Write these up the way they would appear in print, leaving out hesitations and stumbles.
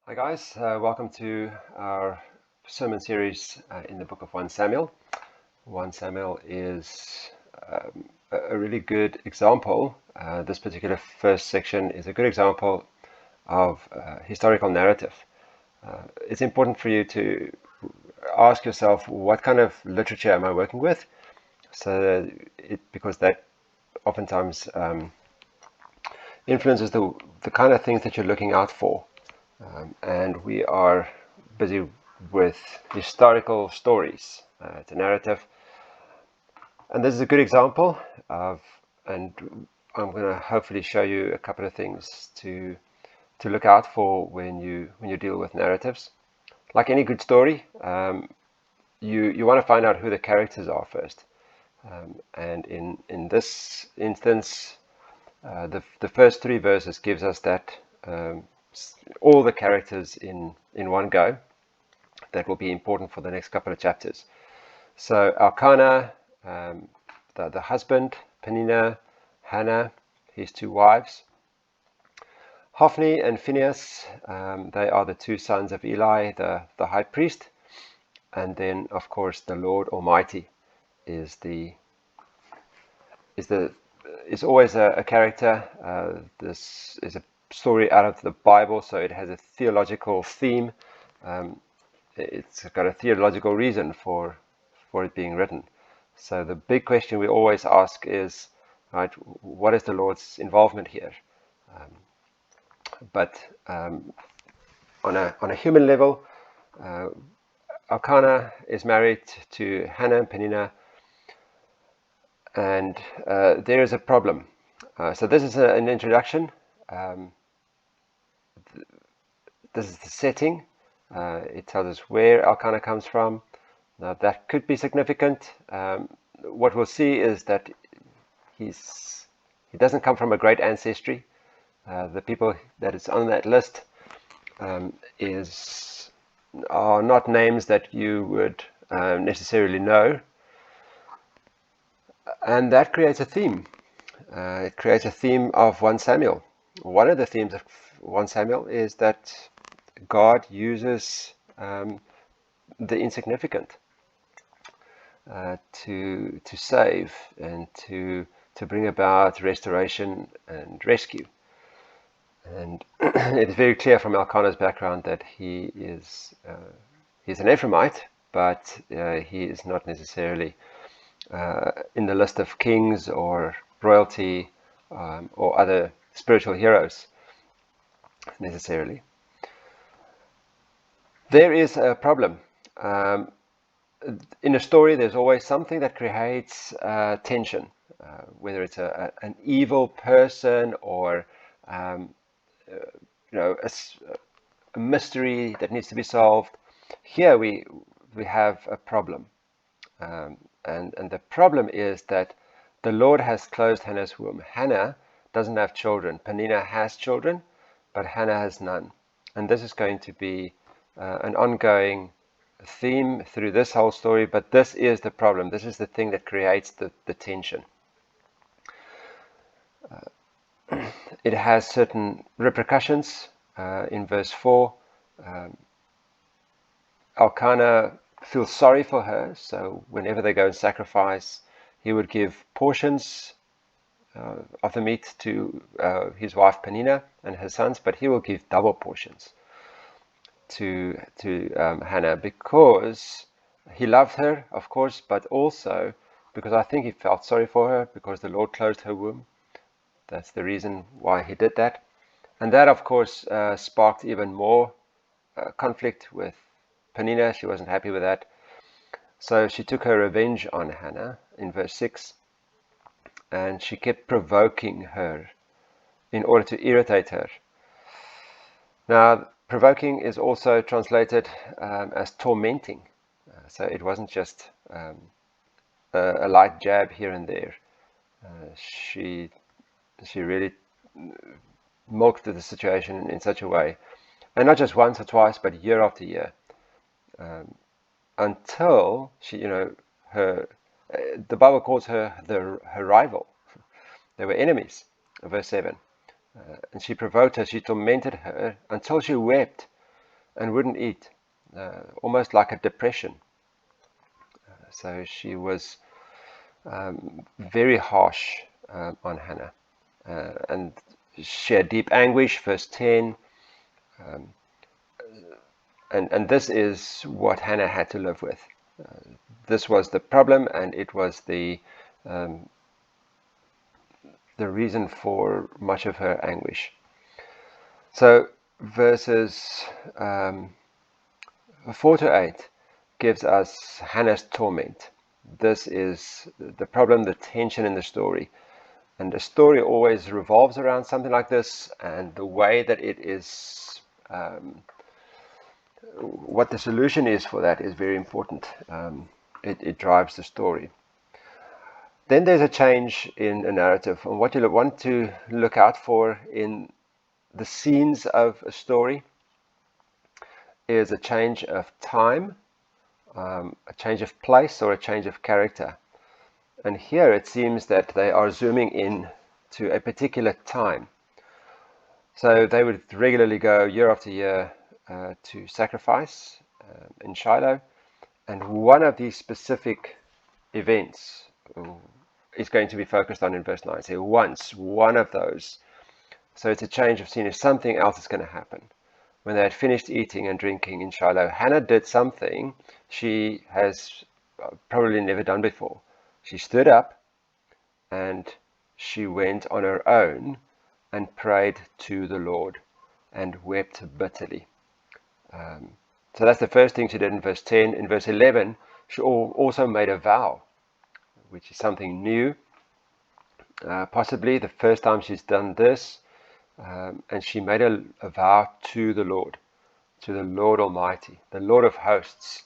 Hi guys, welcome to our sermon series in the book of 1 Samuel. 1 Samuel is a really good example. This particular first section is a good example of historical narrative. It's important for you to ask yourself, what kind of literature am I working with? Because that oftentimes influences the kind of things that you're looking out for. And we are busy with historical stories. It's a narrative. And this is a good example of, and I'm going to hopefully show you a couple of things to look out for when you deal with narratives. Like any good story, you want to find out who the characters are first. And in this instance, the first 3 verses gives us that all the characters in one go. That will be important for the next couple of chapters. So Elkanah, the husband, Peninnah, Hannah, his 2 wives, Hophni and Phinehas, they are the 2 sons of Eli, the high priest, and then of course the Lord Almighty is always a character. This is a story out of the Bible, so it has a theological theme. It's got a theological reason for it being written. So the big question we always ask is, right, what is the Lord's involvement here? But on a human level, Elkanah is married to Hannah and Peninnah, and there is a problem. So this is an introduction. This is the setting. It tells us where Elkanah comes from. Now that could be significant. What we'll see is that he doesn't come from a great ancestry. The people that is on that list are not names that you would necessarily know, and that creates a theme. It creates a theme of 1 Samuel. One of the themes of 1 Samuel is that God uses the insignificant to save and to bring about restoration and rescue. And it's very clear from Elkanah's background that he's an Ephraimite, but he is not necessarily in the list of kings or royalty or other spiritual heroes necessarily. There is a problem. In a story, there's always something that creates tension, whether it's an evil person or a mystery that needs to be solved. Here we have a problem, and the problem is that the Lord has closed Hannah's womb. Hannah doesn't have children. Peninnah has children, but Hannah has none. And this is going to be an ongoing theme through this whole story, but this is the problem. This is the thing that creates the tension. It has certain repercussions. In verse 4, Elkanah feels sorry for her, so whenever they go and sacrifice, he would give portions of the meat to his wife Peninnah and her sons, but he will give double portions to Hannah, because he loved her, of course, but also because I think he felt sorry for her because the Lord closed her womb. That's the reason why he did that. And that, of course, sparked even more conflict with Peninnah. She wasn't happy with that. So she took her revenge on Hannah in verse 6, and she kept provoking her in order to irritate her. Now, provoking is also translated as tormenting. So it wasn't just a light jab here and there. She really milked the situation in such a way, and not just once or twice, but year after year, until she, the Bible calls her her rival. They were enemies. Verse 7. And she provoked her, she tormented her until she wept and wouldn't eat, almost like a depression. So she was very harsh on Hannah. And she had deep anguish, verse 10. And this is what Hannah had to live with. This was the problem, and it was the reason for much of her anguish. So verses 4 to 8 gives us Hannah's torment. This is the problem, the tension in the story. And the story always revolves around something like this, and the way that it is, what the solution is for that is very important. It drives the story. Then there's a change in a narrative, and what you want to look out for in the scenes of a story is a change of time, a change of place, or a change of character. And here it seems that they are zooming in to a particular time. So they would regularly go year after year to sacrifice in Shiloh, and one of these specific events is going to be focused on in verse 9. So once, one of those. So it's a change of scene. If something else is going to happen. When they had finished eating and drinking in Shiloh, Hannah did something she has probably never done before. She stood up and she went on her own and prayed to the Lord and wept bitterly. So that's the first thing she did in verse 10. In verse 11, she also made a vow, which is something new. Possibly the first time she's done this. And she made a vow to the Lord Almighty. The Lord of hosts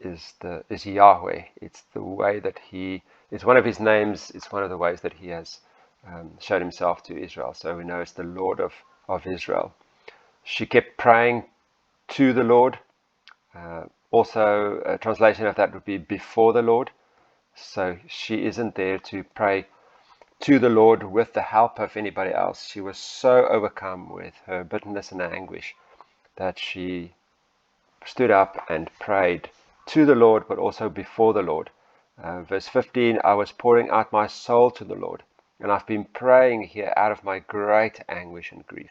is Yahweh. It's the way that it's one of his names. It's one of the ways that he has showed himself to Israel. So we know it's the Lord of Israel. She kept praying to the Lord. Also, a translation of that would be before the Lord. So she isn't there to pray to the Lord with the help of anybody else. She was so overcome with her bitterness and anguish that she stood up and prayed to the Lord, but also before the Lord. Verse 15, I was pouring out my soul to the Lord, and I've been praying here out of my great anguish and grief.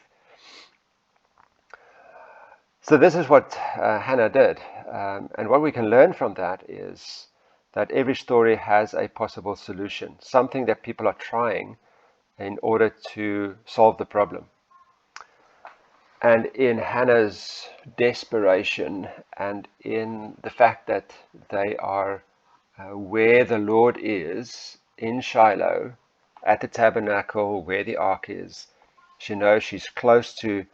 So this is what Hannah did. And what we can learn from that is that every story has a possible solution, something that people are trying in order to solve the problem. And in Hannah's desperation and in the fact that they are where the Lord is in Shiloh, at the tabernacle where the ark is, she knows she's close to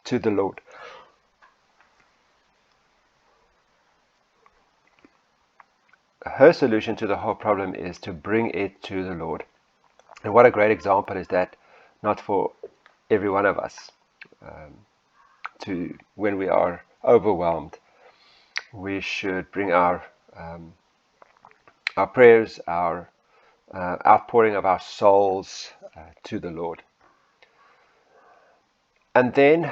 the Lord. Her solution to the whole problem is to bring it to the Lord. And what a great example is that, not for every one of us, to when we are overwhelmed, we should bring our prayers, our outpouring of our souls to the Lord. And then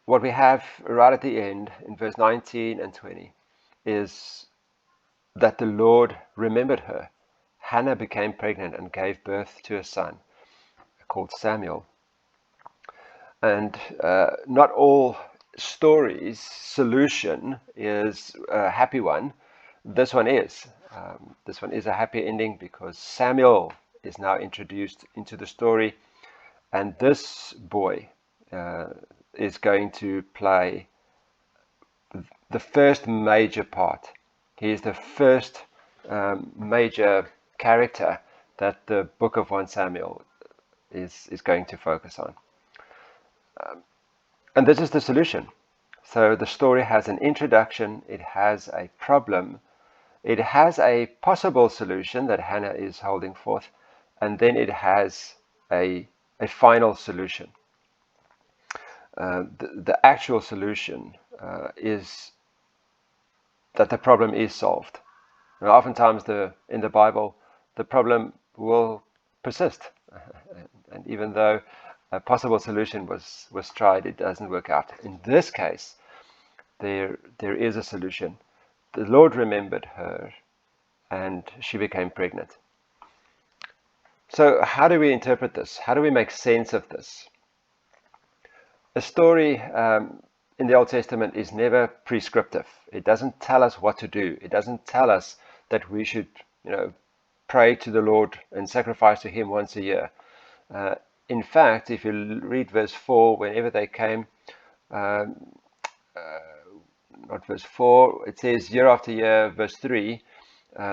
what we have right at the end in verse 19 and 20 is that the Lord remembered her. Hannah became pregnant and gave birth to a son called Samuel. And not all stories' solution is a happy one. This one is. This one is a happy ending because Samuel is now introduced into the story, and this boy is going to play the first major part. He is the first major character that the book of 1 Samuel is going to focus on. And this is the solution. So the story has an introduction, it has a problem, it has a possible solution that Hannah is holding forth, and then it has a final solution. The actual solution is that the problem is solved. Now, oftentimes in the Bible, the problem will persist. And even though a possible solution was tried, it doesn't work out. In this case, there is a solution. The Lord remembered her, and she became pregnant. So how do we interpret this? How do we make sense of this? A story in the Old Testament is never prescriptive. It doesn't tell us what to do. It doesn't tell us that we should, pray to the Lord and sacrifice to Him once a year. In fact, if you read verse 4, whenever they came, not verse 4, it says year after year, verse 3,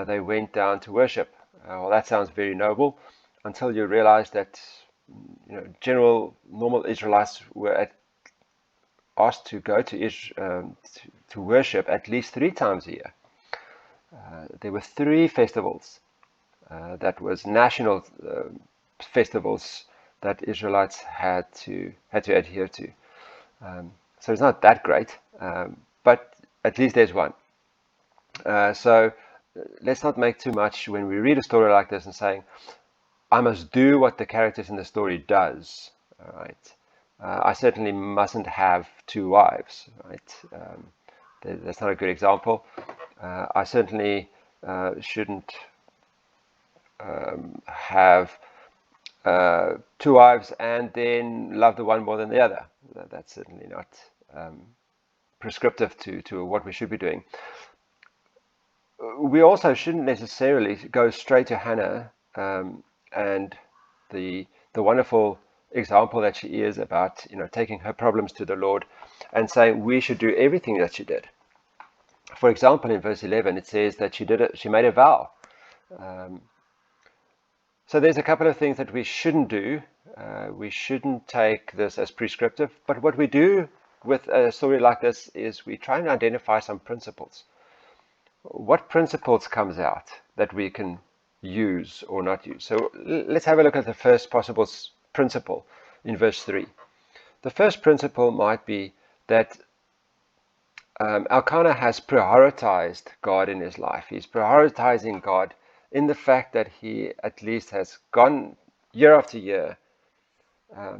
they went down to worship. Well, that sounds very noble until you realize that general normal Israelites were asked to go to worship at least 3 times a year. There were 3 festivals that was national festivals that Israelites had to adhere to. So it's not that great, but at least there's one. So let's not make too much when we read a story like this and saying, I must do what the characters in the story does. All right. I certainly mustn't have 2 wives. Right. That's not a good example. I certainly shouldn't have 2 wives and then love the one more than the other. That's certainly not prescriptive to what we should be doing. We also shouldn't necessarily go straight to Hannah and the wonderful example that she is about, taking her problems to the Lord and saying we should do everything that she did. For example, in verse 11, it says that she made a vow. So there's a couple of things that we shouldn't do. We shouldn't take this as prescriptive, but what we do with a story like this is we try and identify some principles. What principles comes out that we can use or not use? So let's have a look at the first possible principle in verse 3. The first principle might be that Elkanah has prioritized God in his life. He's prioritizing God in the fact that he at least has gone year after year.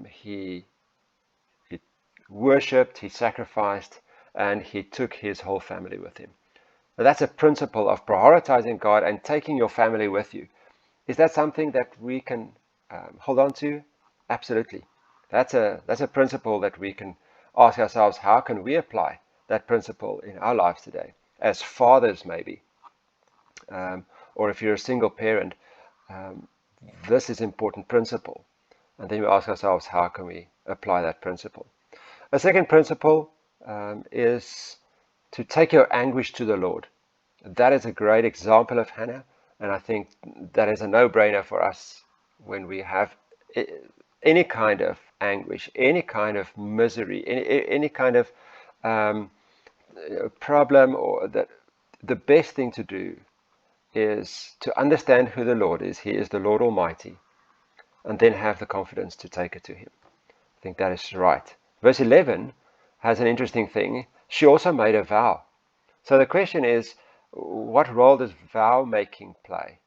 He worshipped, he sacrificed, and he took his whole family with him. Now, that's a principle of prioritizing God and taking your family with you. Is that something that we can hold on to? Absolutely. That's a principle that we can ask ourselves, how can we apply that principle in our lives today? As fathers, maybe. Or if you're a single parent, this is an important principle. And then we ask ourselves, how can we apply that principle? A second principle is to take your anguish to the Lord. That is a great example of Hannah, and I think that is a no-brainer for us when we have any kind of anguish, any kind of misery, any kind of problem, or that the best thing to do is to understand who the Lord is. He is the Lord Almighty, and then have the confidence to take it to Him. I think that is right. Verse 11 has an interesting thing. She also made a vow. So the question is, what role does vow making play?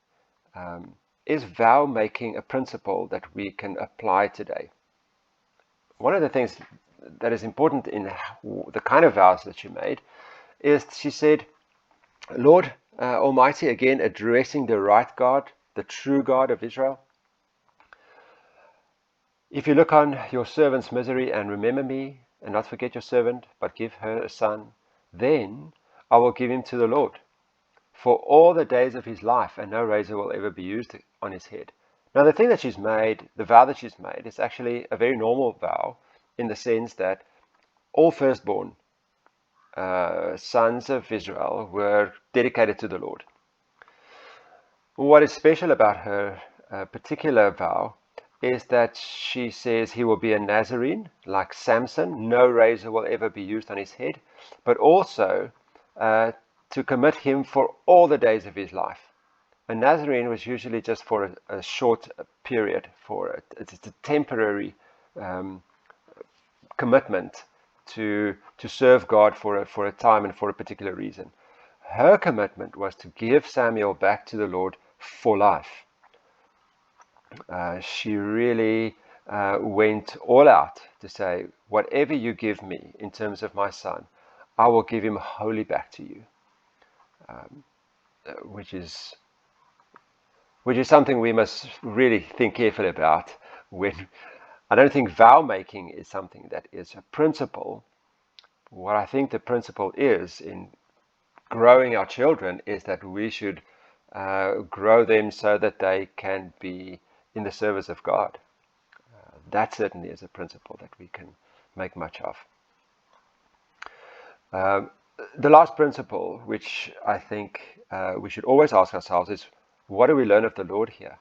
Is vow making a principle that we can apply today? One of the things that is important in the kind of vows that she made is she said, Lord Almighty, again addressing the right God, the true God of Israel. If you look on your servant's misery and remember me, and not forget your servant, but give her a son, then I will give him to the Lord for all the days of his life, and no razor will ever be used on his head. Now the thing that she's made, the vow that she's made, is actually a very normal vow in the sense that all firstborn sons of Israel were dedicated to the Lord. What is special about her particular vow is that she says he will be a Nazarene, like Samson, no razor will ever be used on his head, but also to commit him for all the days of his life. A Nazarene was usually just for a short period. It's a temporary commitment to serve God for a time and for a particular reason. Her commitment was to give Samuel back to the Lord for life. She really went all out to say, whatever you give me in terms of my son, I will give him wholly back to you, which is something we must really think carefully about. When I don't think vow making is something that is a principle. What I think the principle is in growing our children is that we should grow them so that they can be in the service of God. That certainly is a principle that we can make much of. The last principle, which I think we should always ask ourselves, is what do we learn of the Lord here?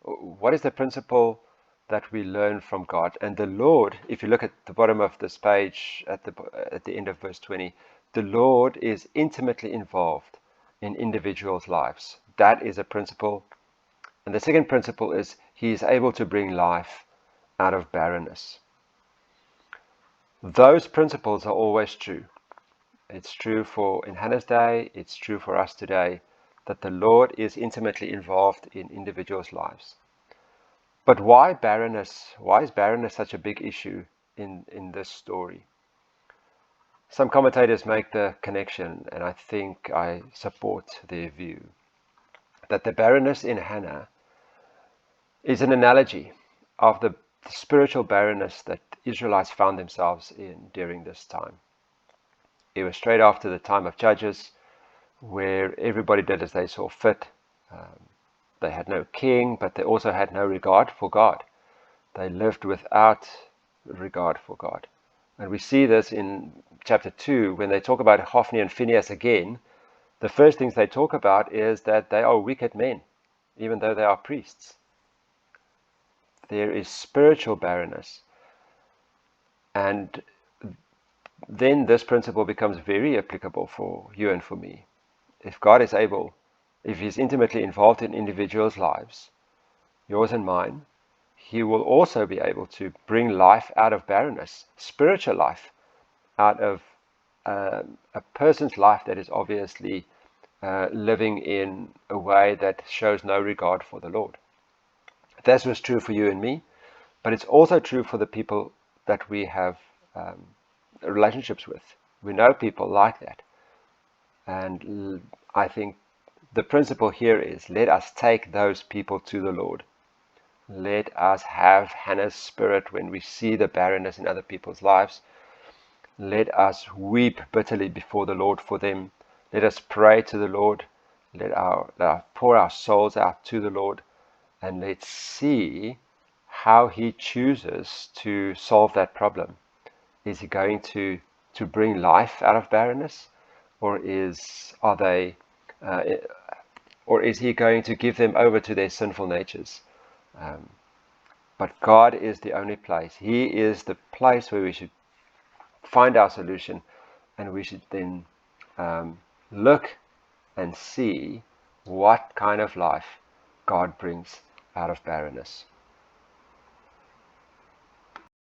What is the principle that we learn from God? And the Lord, if you look at the bottom of this page at the end of verse 20, the Lord is intimately involved in individuals' lives. That is a principle. And the second principle is He is able to bring life out of barrenness. Those principles are always true. It's true in Hannah's day, it's true for us today, that the Lord is intimately involved in individuals' lives. But why barrenness? Why is barrenness such a big issue in this story? Some commentators make the connection, and I think I support their view, that the barrenness in Hannah is an analogy of the spiritual barrenness that Israelites found themselves in during this time. It was straight after the time of Judges, where everybody did as they saw fit. They had no king, but they also had no regard for God. They lived without regard for God. And we see this in chapter 2, when they talk about Hophni and Phinehas again. The first things they talk about is that they are wicked men, even though they are priests. There is spiritual barrenness. And then this principle becomes very applicable for you and for me. If God is able, if He's intimately involved in individuals' lives, yours and mine, He will also be able to bring life out of barrenness, spiritual life, out of a person's life that is obviously living in a way that shows no regard for the Lord. That was true for you and me, but it's also true for the people that we have relationships with. We know people like that. And I think the principle here is, let us take those people to the Lord. Let us have Hannah's spirit when we see the barrenness in other people's lives. Let us weep bitterly before the Lord for them. Let us pray to the Lord. Let us pour our souls out to the Lord. And let's see how He chooses to solve that problem. Is He going to bring life out of barrenness? Or is He going to give them over to their sinful natures? But God is the only place. He is the place where we should find our solution, and we should then look and see what kind of life God brings out of barrenness.